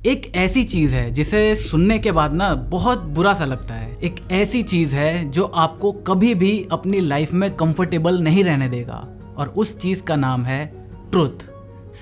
एक ऐसी चीज है जिसे सुनने के बाद ना बहुत बुरा सा लगता है। एक ऐसी चीज है जो आपको कभी भी अपनी लाइफ में कंफर्टेबल नहीं रहने देगा, और उस चीज का नाम है ट्रुथ,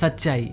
सच्चाई।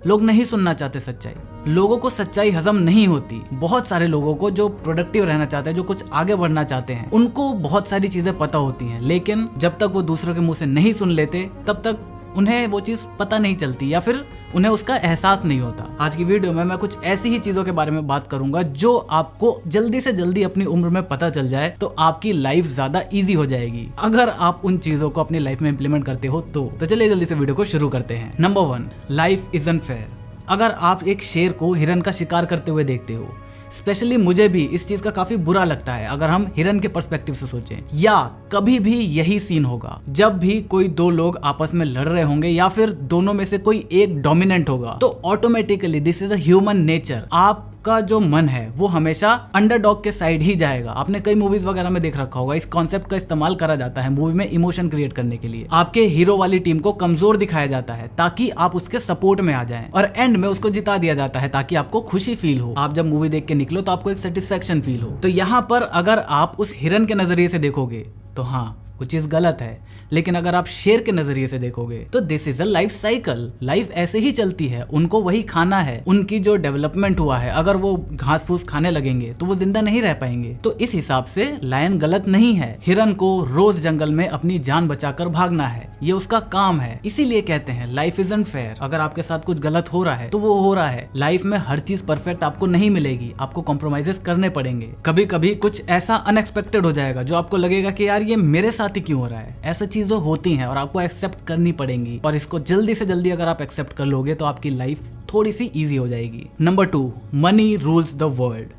लोग नहीं सुनना चाहते सच्चाई। लोगों को सच्चाई हजम नहीं होती। बहुत सारे लोगों को जो प्रोडक्टिव रहना चाहते हैं, जो कुछ आगे बढ़ना चाहते हैं, उनको बहुत सारी चीजें पता होती हैं, लेकिन जब तक वो दूसरों के मुंह से नहीं सुन लेते तब तक उन्हें वो चीज पता नहीं चलती या फिर उन्हें उसका एहसास नहीं होता। आज की वीडियो में मैं कुछ ऐसी ही चीजों के बारे में बात करूंगा जो आपको जल्दी से जल्दी अपनी उम्र में पता चल जाए तो आपकी लाइफ ज्यादा इजी हो जाएगी, अगर आप उन चीजों को अपनी लाइफ में इंप्लीमेंट करते हो तो चलिए जल्दी से वीडियो को शुरू करते हैं। Number 1, life isn't fair. अगर आप एक शेर को हिरन का शिकार करते हुए देखते हो, स्पेशली मुझे भी इस चीज का काफी बुरा लगता है अगर हम हिरन के पर्सपेक्टिव से सोचें, या कभी भी यही सीन होगा जब भी कोई दो लोग आपस में लड़ रहे होंगे या फिर दोनों में से कोई एक डोमिनेंट होगा, तो automatically this is a human nature. आपका जो मन है वो हमेशा अंडरडॉग के साइड ही जाएगा। आपने कई मूवीज वगैरह में देख रखा होगा, इस कॉन्सेप्ट का इस्तेमाल करा जाता है मूवी में इमोशन क्रिएट करने के लिए। आपके हीरो वाली टीम को कमजोर दिखाया जाता है ताकि आप उसके सपोर्ट में आ जाएं, और एंड में उसको जिता दिया जाता है ताकि आपको खुशी फील हो। आप जब मूवी देख के निकलो तो आपको एक सेटिस्फेक्शन फील हो। तो यहाँ पर अगर आप उस हिरन के नजरिए से देखोगे तो हाँ, वो चीज गलत है, लेकिन अगर आप शेर के नजरिए से देखोगे तो this is a life cycle. Life ऐसे ही चलती है, उनको वही खाना है। उनकी जो डेवलपमेंट हुआ है, अगर वो घास फूस खाने लगेंगे तो वो जिंदा नहीं रह पाएंगे। तो इस हिसाब से लायन गलत नहीं है। हिरन को रोज जंगल में अपनी जान बचाकर भागना है, ये उसका काम है। इसीलिए कहते हैं लाइफ इजंट फेयर। अगर आपके साथ कुछ गलत हो रहा है तो वो हो रहा है। लाइफ में हर चीज परफेक्ट आपको नहीं मिलेगी, आपको कॉम्प्रोमाइजेस करने पड़ेंगे। कभी कभी कुछ ऐसा अनएक्सपेक्टेड हो जाएगा जो आपको लगेगा कि यार ये मेरे साथ ही क्यों हो रहा है। ऐसी चीजें होती हैं और आपको एक्सेप्ट करनी पड़ेंगी, और इसको जल्दी से जल्दी अगर आप एक्सेप्ट कर लोगे तो आपकी लाइफ थोड़ी सी इजी हो जाएगी। Number 2, money rules the world.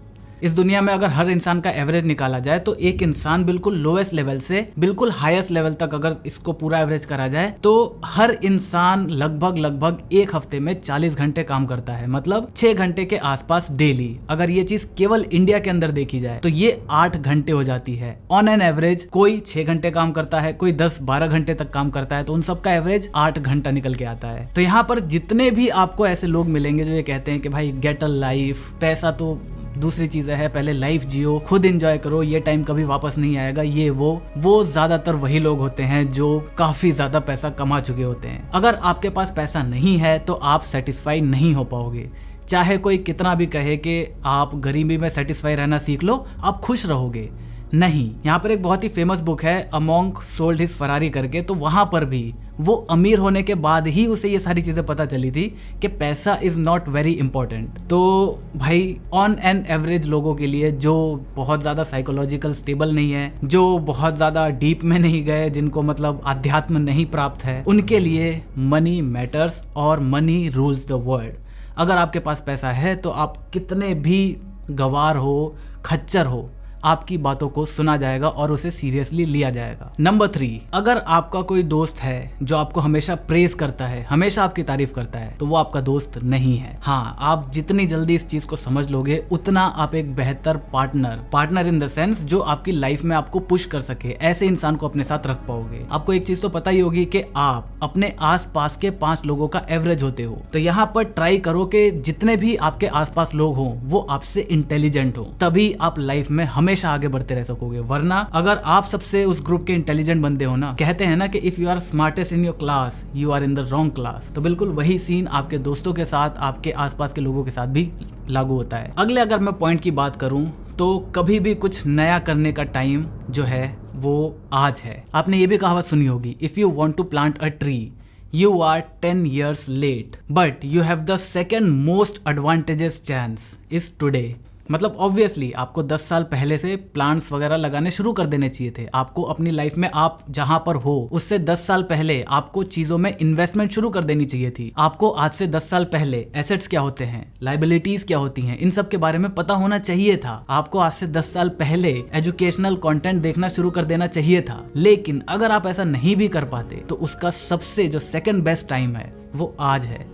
इस दुनिया में अगर हर इंसान का एवरेज निकाला जाए तो एक इंसान बिल्कुल लोएस्ट लेवल से बिल्कुल हाईएस्ट लेवल तक अगर इसको पूरा एवरेज करा जाए तो हर इंसान लगभग एक हफ्ते में 40 घंटे काम करता है, मतलब 6 घंटे के आसपास डेली। अगर ये चीज केवल इंडिया के अंदर देखी जाए तो ये 8 घंटे हो जाती है ऑन एन एवरेज। कोई 6 घंटे काम करता है, कोई 10-12 घंटे तक काम करता है, तो उन सबका एवरेज 8 घंटा निकल के आता है। तो यहाँ पर जितने भी आपको ऐसे लोग मिलेंगे जो ये कहते हैं कि भाई गेट अ लाइफ, पैसा तो दूसरी चीजें है, पहले लाइफ जियो, खुद एंजॉय करो, ये टाइम कभी वापस नहीं आएगा, ये वो ज्यादातर वही लोग होते हैं जो काफी ज्यादा पैसा कमा चुके होते हैं। अगर आपके पास पैसा नहीं है तो आप सेटिस्फाई नहीं हो पाओगे। चाहे कोई कितना भी कहे कि आप गरीबी में सेटिस्फाई रहना सीख लो, आप खुश रहोगे, नहीं। यहाँ पर एक बहुत ही फेमस बुक है a monk sold his Ferrari करके, तो वहां पर भी वो अमीर होने के बाद ही उसे ये सारी चीजें पता चली थी कि पैसा इज नॉट वेरी इंपॉर्टेंट। तो भाई ऑन एन एवरेज लोगों के लिए जो बहुत ज्यादा साइकोलॉजिकल स्टेबल नहीं है, जो बहुत ज्यादा डीप में नहीं गए, जिनको मतलब अध्यात्म नहीं प्राप्त है, उनके लिए मनी मैटर्स और मनी रूल्स द वर्ल्ड। अगर आपके पास पैसा है तो आप कितने भी गवार हो, खच्चर हो, आपकी बातों को सुना जाएगा और उसे सीरियसली लिया जाएगा। नंबर 3, अगर आपका कोई दोस्त है जो आपको हमेशा प्रेज करता है, हमेशा आपकी तारीफ करता है, तो वो आपका दोस्त नहीं है। हाँ, आप जितनी जल्दी इस चीज को समझ लोगे उतना आप एक बेहतर पार्टनर इन द सेंस जो आपकी लाइफ में आपको पुश कर सके, ऐसे इंसान को अपने साथ रख पाओगे। आपको एक चीज तो पता ही होगी कि आप अपने आसपास के 5 लोगों का एवरेज होते हो। तो यहाँ पर ट्राई करो कि जितने भी आपके आसपास लोग हों वो आपसे इंटेलिजेंट हो, तभी आप लाइफ में हमेशा आगे बढ़ते रह सकोगे। वरना अगर आप सबसे उस ग्रुप के इंटेलिजेंट बंदे हो ना, कहते हैं ना कि if you are smartest in your class you are in the wrong class, तो बिल्कुल वही सीन आपके दोस्तों के साथ, आपके आसपास के लोगों के साथ भी लागू होता है। अगले अगर मैं पॉइंट की बात करूं तो कभी भी कुछ नया करने का टाइम जो है वो आज है। आपने ये भी कहावत सुनी होगी, if you want to plant a tree you are 10 years late but you have the second most advantageous chance is today। मतलब ऑब्वियसली आपको 10 साल पहले से प्लांट्स वगैरह लगाने शुरू कर देने चाहिए थे। आपको अपनी लाइफ में आप जहां पर हो उससे 10 साल पहले आपको चीजों में इन्वेस्टमेंट शुरू कर देनी चाहिए थी। आपको आज से 10 साल पहले एसेट्स क्या होते हैं, लाइबिलिटीज क्या होती हैं, इन सब के बारे में पता होना चाहिए था। आपको आज से 10 साल पहले एजुकेशनल कंटेंट देखना शुरू कर देना चाहिए था। लेकिन अगर आप ऐसा नहीं भी कर पाते तो उसका सबसे जो सेकंड बेस्ट टाइम है वो आज है।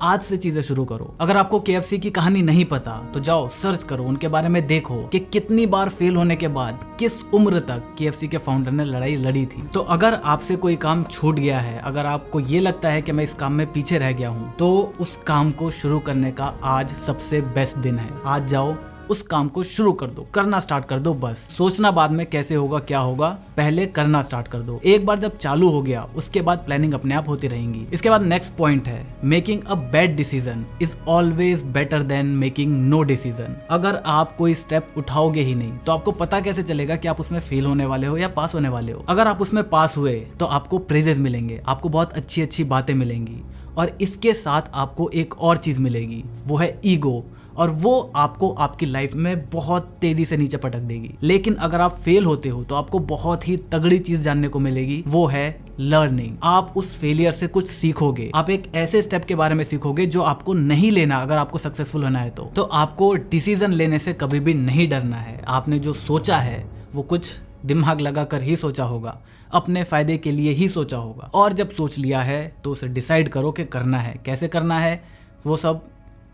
आज से चीजें शुरू करो। अगर आपको KFC की कहानी नहीं पता तो जाओ सर्च करो, उनके बारे में देखो कि कितनी बार फेल होने के बाद किस उम्र तक KFC के फाउंडर ने लड़ाई लड़ी थी। तो अगर आपसे कोई काम छूट गया है, अगर आपको ये लगता है कि मैं इस काम में पीछे रह गया हूँ, तो उस काम को शुरू करने का आज सबसे बेस्ट दिन है। आज जाओ उस काम को शुरू कर दो, करना स्टार्ट कर दो। बस सोचना बाद में कैसे होगा क्या होगा, पहले करना स्टार्ट कर दो। एक बार जब चालू हो गया उसके बाद प्लानिंग अपने आप होती रहेंगी। इसके बाद नेक्स्ट पॉइंट है, making a bad decision is always better than making no decision. अगर आप कोई स्टेप उठाओगे ही नहीं तो आपको पता कैसे चलेगा कि आप उसमें फेल होने वाले हो या पास होने वाले हो। अगर आप उसमें पास हुए तो आपको प्रेजेस मिलेंगे, आपको बहुत अच्छी अच्छी बातें मिलेंगी, और इसके साथ आपको एक और चीज मिलेगी, वो है ईगो, और वो आपको आपकी लाइफ में बहुत तेजी से नीचे पटक देगी। लेकिन अगर आप फेल होते हो तो आपको बहुत ही तगड़ी चीज जानने को मिलेगी, वो है लर्निंग। आप उस फेलियर से कुछ सीखोगे, आप एक ऐसे स्टेप के बारे में सीखोगे जो आपको नहीं लेना अगर आपको सक्सेसफुल होना है। तो आपको डिसीजन लेने से कभी भी नहीं डरना है। आपने जो सोचा है वो कुछ दिमाग लगाकर ही सोचा होगा, अपने फायदे के लिए ही सोचा होगा, और जब सोच लिया है तो उसे डिसाइड करो कि करना है, कैसे करना है, वो सब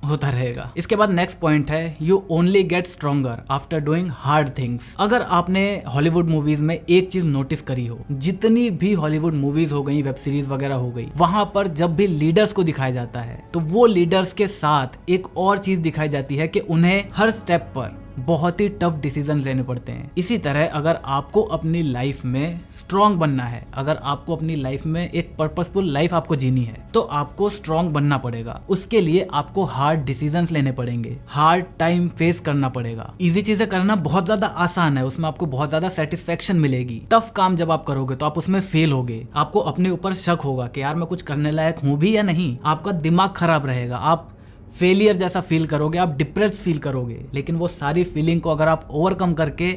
होता रहेगा। इसके बाद नेक्स्ट पॉइंट है, you only get stronger after doing hard things. अगर आपने हॉलीवुड मूवीज में एक चीज नोटिस करी हो, जितनी भी हॉलीवुड मूवीज हो गई, वेब सीरीज वगैरह हो गई, वहां पर जब भी लीडर्स को दिखाया जाता है तो वो लीडर्स के साथ एक और चीज दिखाई जाती है कि उन्हें हर स्टेप पर बहुत ही टफ डिसीजन लेने पड़ते हैं। इसी तरह अगर आपको अपनी लाइफ में स्ट्रांग बनना है, अगर आपको अपनी लाइफ में एक पर्पसफुल लाइफ आपको जीनी है, तो आपको स्ट्रांग बनना पड़ेगा। उसके लिए आपको हार्ड डिसीजंस लेने पड़ेंगे, हार्ड टाइम फेस करना पड़ेगा। इजी चीजें करना बहुत ज्यादा आसान है, उसमें आपको बहुत ज्यादा सेटिस्फेक्शन मिलेगी। टफ काम जब आप करोगे तो आप उसमें फेल होगे, आपको अपने ऊपर शक होगा कि यार मैं कुछ करने लायक हूं भी या नहीं, आपका दिमाग खराब रहेगा, आप फेलियर जैसा फील करोगे, आप डिप्रेस फील करोगे। लेकिन वो सारी फीलिंग को अगर आप ओवरकम करके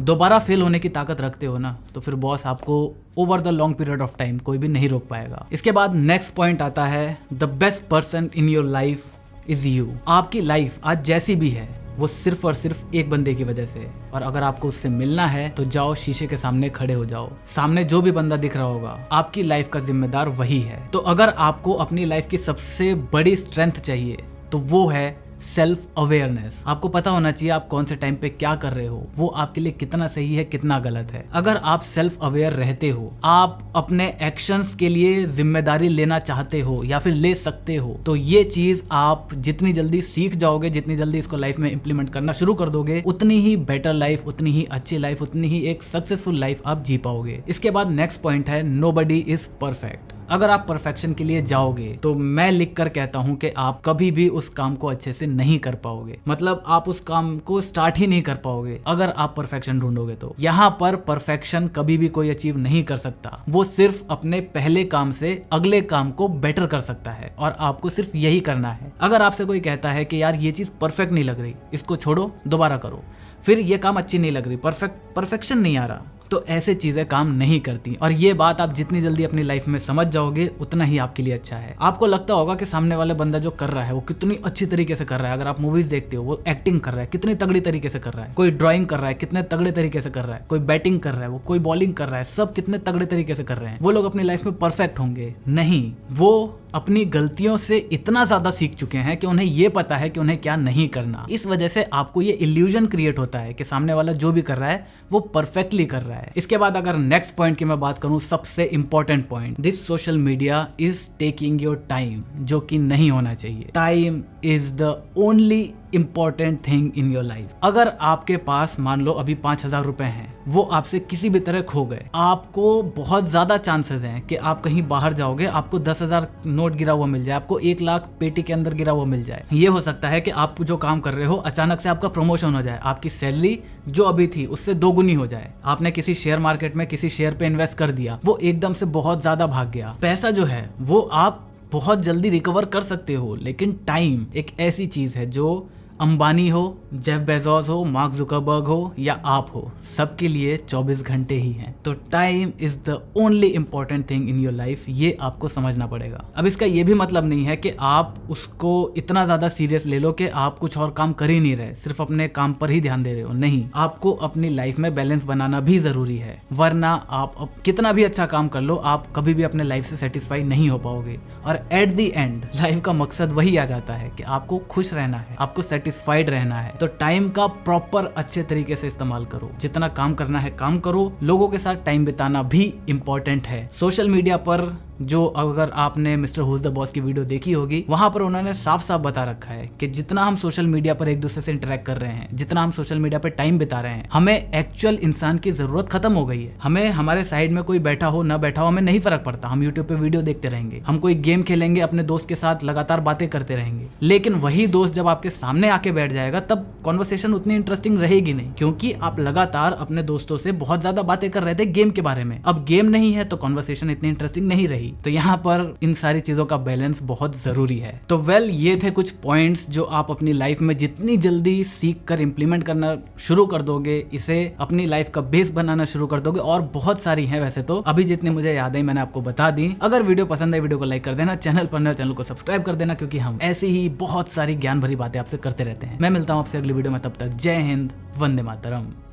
दोबारा फेल होने की ताकत रखते हो ना, तो फिर बॉस आपको over the long period of time कोई भी नहीं रोक पाएगा। इसके बाद नेक्स्ट पॉइंट आता है, the best person in your life is you. आपकी लाइफ आज जैसी भी है वो सिर्फ और सिर्फ एक बंदे की वजह से है, और अगर आपको उससे मिलना है तो जाओ शीशे के सामने खड़े हो जाओ। सामने जो भी बंदा दिख रहा होगा, आपकी लाइफ का जिम्मेदार वही है। तो अगर आपको अपनी लाइफ की सबसे बड़ी स्ट्रेंथ चाहिए तो वो है सेल्फ अवेयरनेस। आपको पता होना चाहिए आप कौन से टाइम पे क्या कर रहे हो, वो आपके लिए कितना सही है कितना गलत है। अगर आप सेल्फ अवेयर रहते हो, आप अपने एक्शंस के लिए जिम्मेदारी लेना चाहते हो या फिर ले सकते हो, तो ये चीज आप जितनी जल्दी सीख जाओगे, जितनी जल्दी इसको लाइफ में इंप्लीमेंट करना शुरू कर दोगे, उतनी ही बेटर लाइफ, उतनी ही अच्छी लाइफ, उतनी ही एक सक्सेसफुल लाइफ आप जी पाओगे। इसके बाद नेक्स्ट पॉइंट है, नोबडी इज परफेक्ट। अगर आप परफेक्शन के लिए जाओगे तो मैं लिख कर कहता हूं कि आप कभी भी उस काम को अच्छे से नहीं कर पाओगे, मतलब आप उस काम को स्टार्ट ही नहीं कर पाओगे अगर आप परफेक्शन ढूंढोगे। तो यहाँ पर परफेक्शन कभी भी कोई अचीव नहीं कर सकता, वो सिर्फ अपने पहले काम से अगले काम को बेटर कर सकता है, और आपको सिर्फ यही करना है। अगर आपसे कोई कहता है कि यार ये चीज परफेक्ट नहीं लग रही, इसको छोड़ो दोबारा करो, फिर ये काम अच्छी नहीं लग रही, परफेक्शन नहीं आ रहा, तो ऐसे चीजें काम नहीं करती। और ये बात आप जितनी जल्दी अपनी लाइफ में समझ जाओगे उतना ही आपके लिए अच्छा है। आपको लगता होगा कि सामने वाले बंदा जो कर रहा है वो कितनी अच्छी तरीके से कर रहा है। अगर आप मूवीज देखते हो, वो एक्टिंग कर रहा है कितनी तगड़ी तरीके से कर रहा है, कोई ड्राइंग कर रहा है कितने तगड़े तरीके से कर रहा है, कोई बैटिंग कर रहा है, वो कोई बॉलिंग कर रहा है, सब कितने तगड़े तरीके से कर रहे हैं। वो लोग अपनी लाइफ में परफेक्ट होंगे? नहीं, वो अपनी गलतियों से इतना ज्यादा सीख चुके हैं कि उन्हें ये पता है कि उन्हें क्या नहीं करना। इस वजह से आपको ये इल्यूजन क्रिएट होता है कि सामने वाला जो भी कर रहा है वो परफेक्टली कर रहा है। इसके बाद अगर नेक्स्ट पॉइंट की मैं बात करूं, सबसे important point, this social media is taking your time, जो कि नहीं होना चाहिए। Time is the only important thing in your life. अगर आपके पास मान लो अभी 5,000 रुपए हैं, वो आपसे किसी भी तरह खो गए, आपको बहुत ज्यादा चांसेस हैं कि आप कहीं बाहर जाओगे, आपको 10,000 नोट गिरा हुआ मिल जाए, आपको 1 लाख पेटी के अंदर गिरा हुआ मिल जाए। ये हो सकता है कि आप जो काम कर रहे हो अचानक से आपका प्रमोशन हो जाए, आपकी सैलरी जो अभी थी उससे 2 गुनी हो जाए। आपने किसी शेयर मार्केट में किसी शेयर पे इन्वेस्ट कर दिया, वो एकदम से बहुत ज्यादा भाग गया। पैसा जो है वो आप बहुत जल्दी रिकवर कर सकते हो, लेकिन टाइम एक ऐसी चीज है जो अंबानी हो, जेफ बेजोस हो, मार्क जुकरबर्ग हो या आप हो, सबके लिए 24 घंटे ही हैं। तो time is the only important thing in your life, ये आपको समझना पड़ेगा। अब इसका ये भी मतलब नहीं है कि आप उसको इतना ज्यादा सीरियस ले लो कि आप कुछ और काम कर ही नहीं रहे, सिर्फ अपने काम पर ही ध्यान दे रहे हो। नहीं, आपको अपनी लाइफ में बैलेंस बनाना भी जरूरी है, वरना आप कितना भी अच्छा काम कर लो, आप कभी भी अपने लाइफ से सेटिस्फाई नहीं हो पाओगे। और एट द एंड लाइफ का मकसद वही आ जाता है कि आपको खुश रहना है, आपको सेटिस्फाइड रहना है। तो टाइम का प्रॉपर अच्छे तरीके से इस्तेमाल करो, जितना काम करना है काम करो। लोगों के साथ टाइम बिताना भी इंपॉर्टेंट है। सोशल मीडिया पर जो, अगर आपने मिस्टर हुज द बॉस की वीडियो देखी होगी, वहां पर उन्होंने साफ साफ बता रखा है कि जितना हम सोशल मीडिया पर एक दूसरे से इंटरेक्ट कर रहे हैं, जितना हम सोशल मीडिया पर टाइम बिता रहे हैं, हमें एक्चुअल इंसान की जरूरत खत्म हो गई है। हमें हमारे साइड में कोई बैठा हो ना बैठा हो, हमें नहीं फर्क पड़ता। हम यूट्यूब पे वीडियो देखते रहेंगे, हम कोई गेम खेलेंगे, अपने दोस्त के साथ लगातार बातें करते रहेंगे। लेकिन वही दोस्त जब आपके सामने आके बैठ जाएगा, तब कॉन्वर्सेशन उतनी इंटरेस्टिंग रहेगी नहीं, क्योंकि आप लगातार अपने दोस्तों से बहुत ज्यादा बातें कर रहे थे गेम के बारे में। अब गेम नहीं है तो कॉन्वर्सेशन इतनी इंटरेस्टिंग नहीं रही। तो यहाँ पर इन सारी चीजों का बैलेंस बहुत जरूरी है। तो ये थे कुछ पॉइंट्स जो आप अपनी लाइफ में जितनी जल्दी सीख कर इंप्लीमेंट करना शुरू कर दोगे, इसे अपनी लाइफ का बेस बनाना शुरू कर दोगे। और बहुत सारी हैं वैसे तो, अभी जितनी मुझे याद है मैंने आपको बता दी। अगर वीडियो पसंद है, वीडियो को लाइक कर देना, चैनल पर नए चैनल को सब्सक्राइब कर देना, क्योंकि हम ऐसी ही बहुत सारी ज्ञान भरी बातें आपसे करते रहते हैं। मैं मिलता हूं आपसे अगली वीडियो में, तब तक जय हिंद, वंदे मातरम।